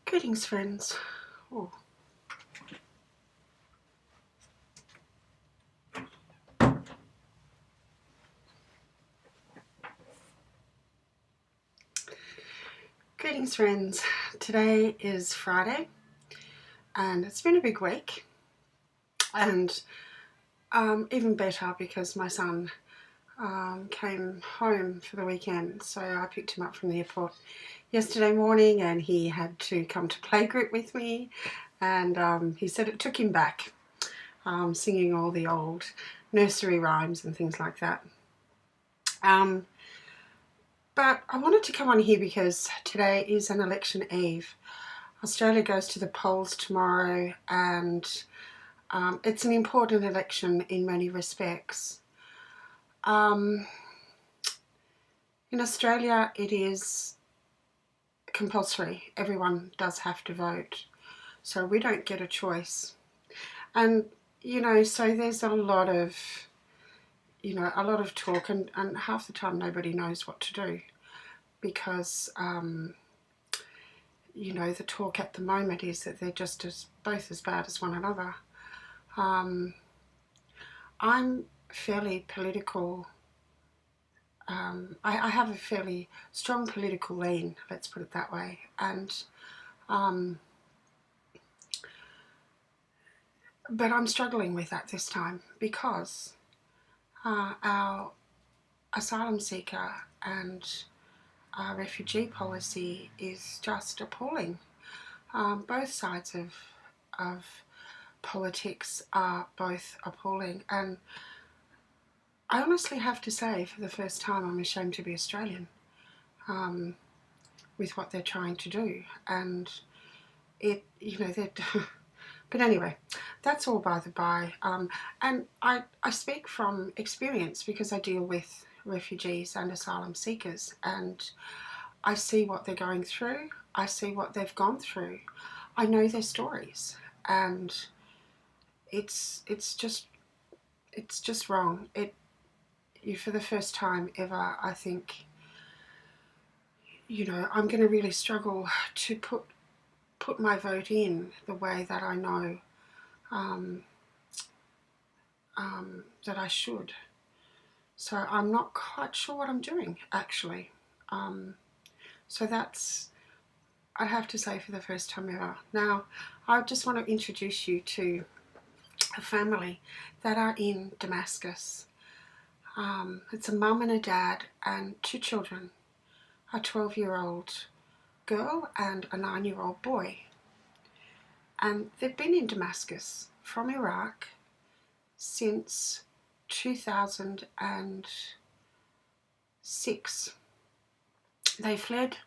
Greetings, friends. Oh. Greetings, friends. Today is Friday, and it's been a big week, and even better because my son came home for the weekend, so I picked him up from the airport yesterday morning, and he had to come to playgroup with me, and he said it took him back, singing all the old nursery rhymes and things like that. But I wanted to come on here because today is an election eve. Australia goes to the polls tomorrow, and it's an important election in many respects. In Australia, it is compulsory. Everyone does have to vote, so we don't get a choice. And so there's a lot of talk, and half the time nobody knows what to do because the talk at the moment is that they're just both as bad as one another. I'm fairly political. I have a fairly strong political lean, let's put it that way, and but I'm struggling with that this time because our asylum seeker and our refugee policy is just appalling. Both sides of politics are both appalling, and I honestly have to say, for the first time, I'm ashamed to be Australian with what they're trying to do, and but anyway, that's all by the by. And I speak from experience because I deal with refugees and asylum seekers, and I see what they're going through. I see what they've gone through. I know their stories, and it's just wrong. For the first time ever, I think I'm going to really struggle to put my vote in the way that I know that I should. So I'm not quite sure what I'm doing, actually. So that's, I'd have to say, for the first time ever. Now, I just want to introduce you to a family that are in Damascus. It's a mum and a dad and two children, a 12-year-old girl and a 9-year-old boy. And they've been in Damascus from Iraq since 2006. They fled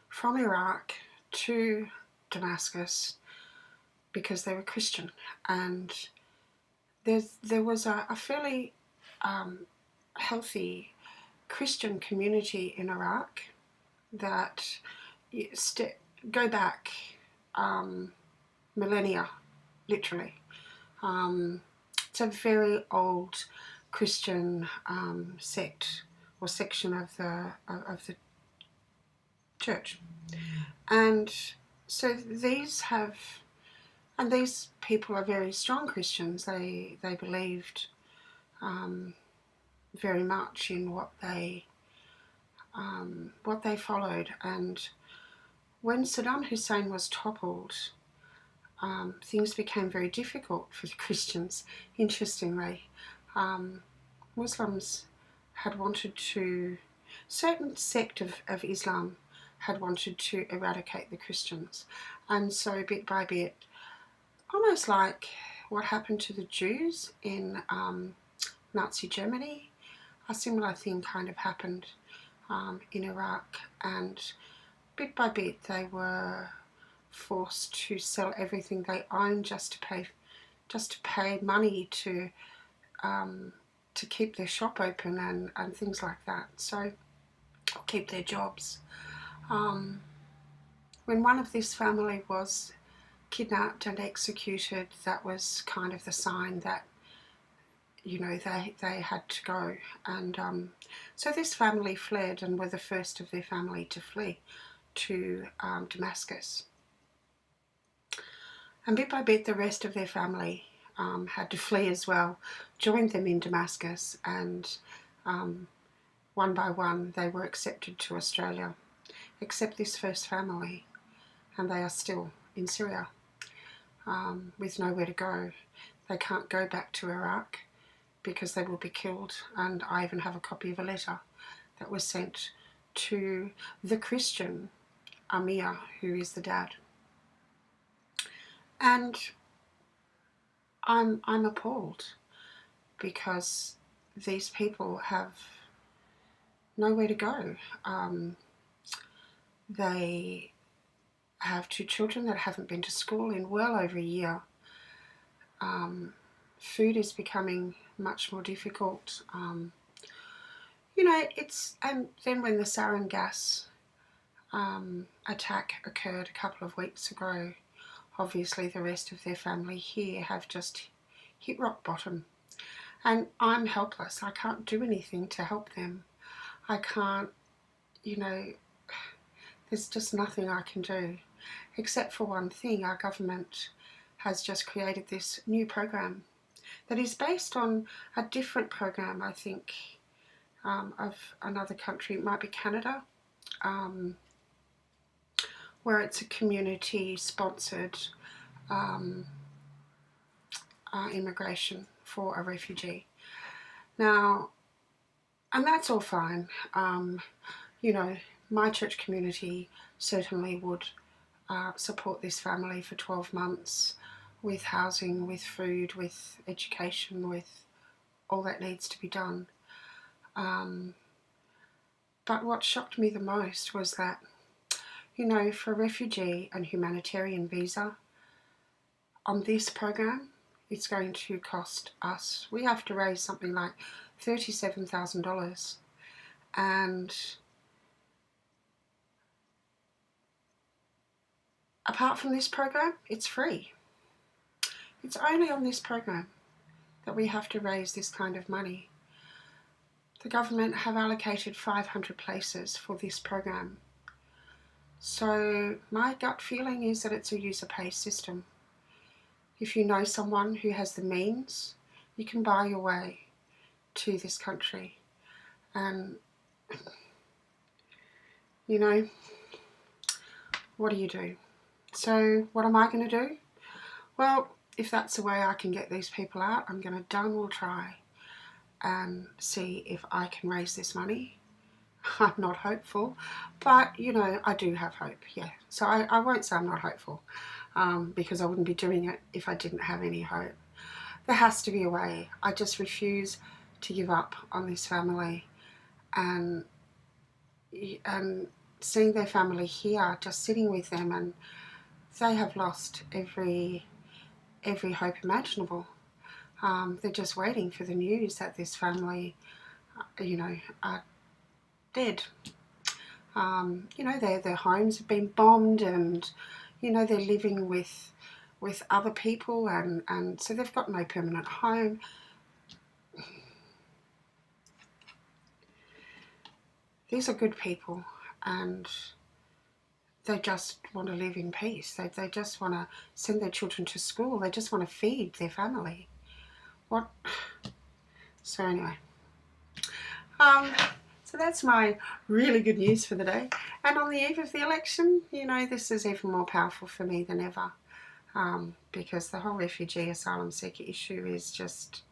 from Iraq to Damascus because they were Christian, and there was a fairly healthy Christian community in Iraq that go back millennia, literally. It's a very old Christian sect or section of the church, and so these people are very strong Christians. They believed very much in what they followed, and when Saddam Hussein was toppled, things became very difficult for the Christians. Interestingly, Muslims had wanted to, certain sect of Islam had wanted to eradicate the Christians, and so bit by bit, almost like what happened to the Jews in Nazi Germany, a similar thing kind of happened in Iraq, and bit by bit they were forced to sell everything they owned just to pay money to keep their shop open and things like that, so keep their jobs. When one of this family was kidnapped and executed, that was kind of the sign that they had to go, and so this family fled and were the first of their family to flee to Damascus. And bit by bit, the rest of their family had to flee as well, joined them in Damascus, and one by one they were accepted to Australia, except this first family, and they are still in Syria with nowhere to go. They can't go back to Iraq because they will be killed, and I even have a copy of a letter that was sent to the Christian Amir, who is the dad. And I'm appalled because these people have nowhere to go. They have 2 children that haven't been to school in well over a year. Food is becoming much more difficult. You know, and then when the sarin gas attack occurred a couple of weeks ago, obviously the rest of their family here have just hit rock bottom. And I'm helpless. I can't do anything to help them. I can't, you know, there's just nothing I can do. Except for one thing, our government has just created this new program that is based on a different program, I think, of another country. It might be Canada, where it's a community-sponsored immigration for a refugee. Now, and that's all fine. You know, my church community certainly would support this family for 12 months with housing, with food, with education, with all that needs to be done. But what shocked me the most was that, you know, for a refugee and humanitarian visa, on this program, it's going to cost us, we have to raise something like $37,000. And apart from this program, it's free. It's only on this program that we have to raise this kind of money. The government have allocated 500 places for this program. So my gut feeling is that it's a user pay system. If you know someone who has the means, you can buy your way to this country. And, you know, what do you do? So what am I going to do? Well, if that's the way I can get these people out, I'm going to damn well try and see if I can raise this money. I'm not hopeful, but, you know, I do have hope, yeah. So I won't say I'm not hopeful, because I wouldn't be doing it if I didn't have any hope. There has to be a way. I just refuse to give up on this family, and seeing their family here, just sitting with them, and they have lost every hope imaginable. They're just waiting for the news that this family, you know, are dead. You know, their homes have been bombed, and, you know, they're living with other people, and so they've got no permanent home. These are good people, and they just want to live in peace. They just want to send their children to school. They just want to feed their family. What? So anyway, so that's my really good news for the day. And on the eve of the election, you know, this is even more powerful for me than ever, because the whole refugee asylum seeker issue is just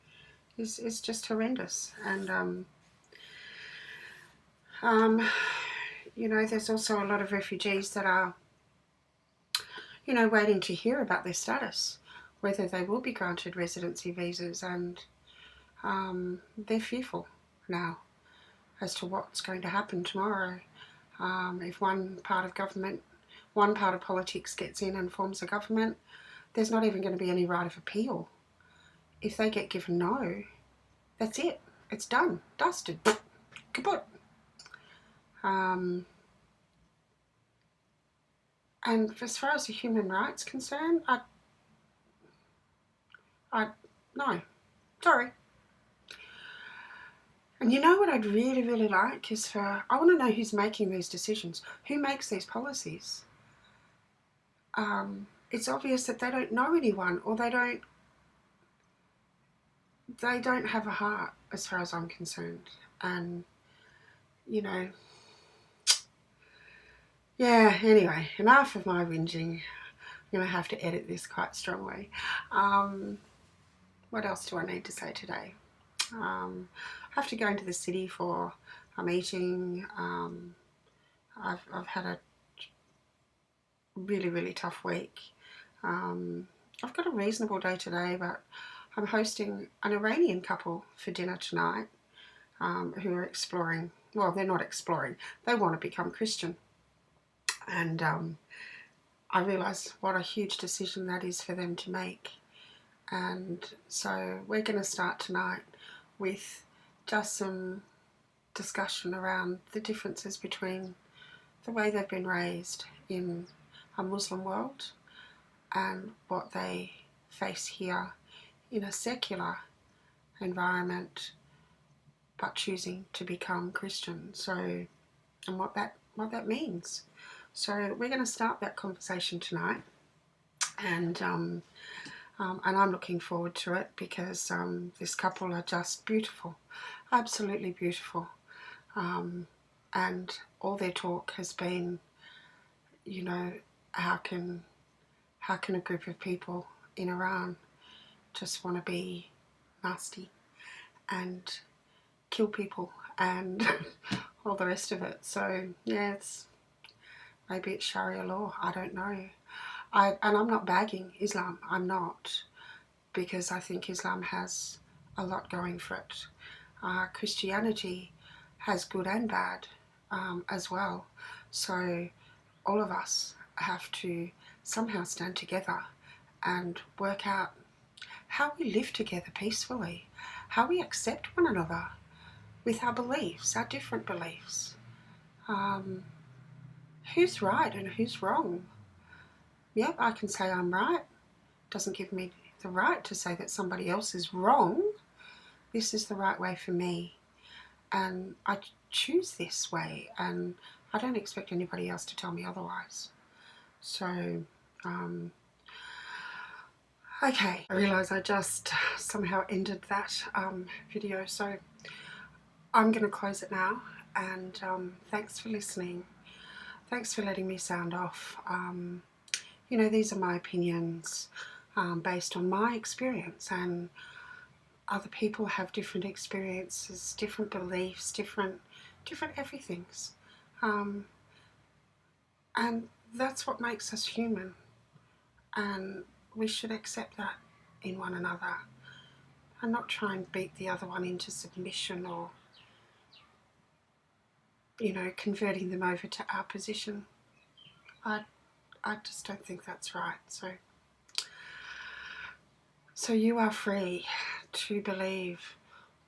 horrendous. And you know, there's also a lot of refugees that are, you know, waiting to hear about their status, whether they will be granted residency visas, and they're fearful now as to what's going to happen tomorrow. If one part of politics gets in and forms a government, there's not even going to be any right of appeal. If they get given no, that's it. It's done, dusted, kaput. And as far as the human rights concerned, no, sorry. And you know what I'd really, really like is I want to know who's making these decisions, who makes these policies. it's obvious that they don't know anyone, or they don't have a heart, as far as I'm concerned. And, you know, yeah, anyway, enough of my whinging. I'm going to have to edit this quite strongly. What else do I need to say today? I have to go into the city for a meeting. I've had a really, really tough week. I've got a reasonable day today, but I'm hosting an Iranian couple for dinner tonight, who are exploring. Well, they're not exploring. They want to become Christian. And I realise what a huge decision that is for them to make. And so we're going to start tonight with just some discussion around the differences between the way they've been raised in a Muslim world and what they face here in a secular environment, but choosing to become Christian. So, and what that means. So we're going to start that conversation tonight, and I'm looking forward to it because this couple are just beautiful, absolutely beautiful, and all their talk has been, you know, how can a group of people in Iran just want to be nasty and kill people and all the rest of it. So yeah, maybe it's Sharia law, I don't know. And I'm not bagging Islam, I'm not, because I think Islam has a lot going for it. Christianity has good and bad as well. So all of us have to somehow stand together and work out how we live together peacefully, how we accept one another with our beliefs, our different beliefs. Who's right and who's wrong? Yep, I can say I'm right. Doesn't give me the right to say that somebody else is wrong. This is the right way for me, and I choose this way, and I don't expect anybody else to tell me otherwise. So, okay, I realise I just somehow ended that video, so I'm going to close it now, and thanks for listening. Thanks for letting me sound off. You know, these are my opinions based on my experience, and other people have different experiences, different beliefs, different everythings. And that's what makes us human, and we should accept that in one another and not try and beat the other one into submission, or, you know, converting them over to our position. I just don't think that's right. So you are free to believe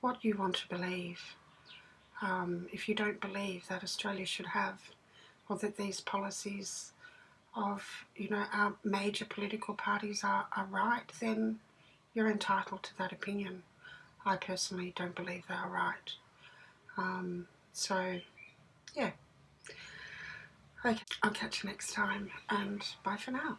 what you want to believe. If you don't believe that Australia should have, or that these policies of, you know, our major political parties are right, then you're entitled to that opinion. I personally don't believe they are right. So, yeah. Okay, I'll catch you next time, and bye for now.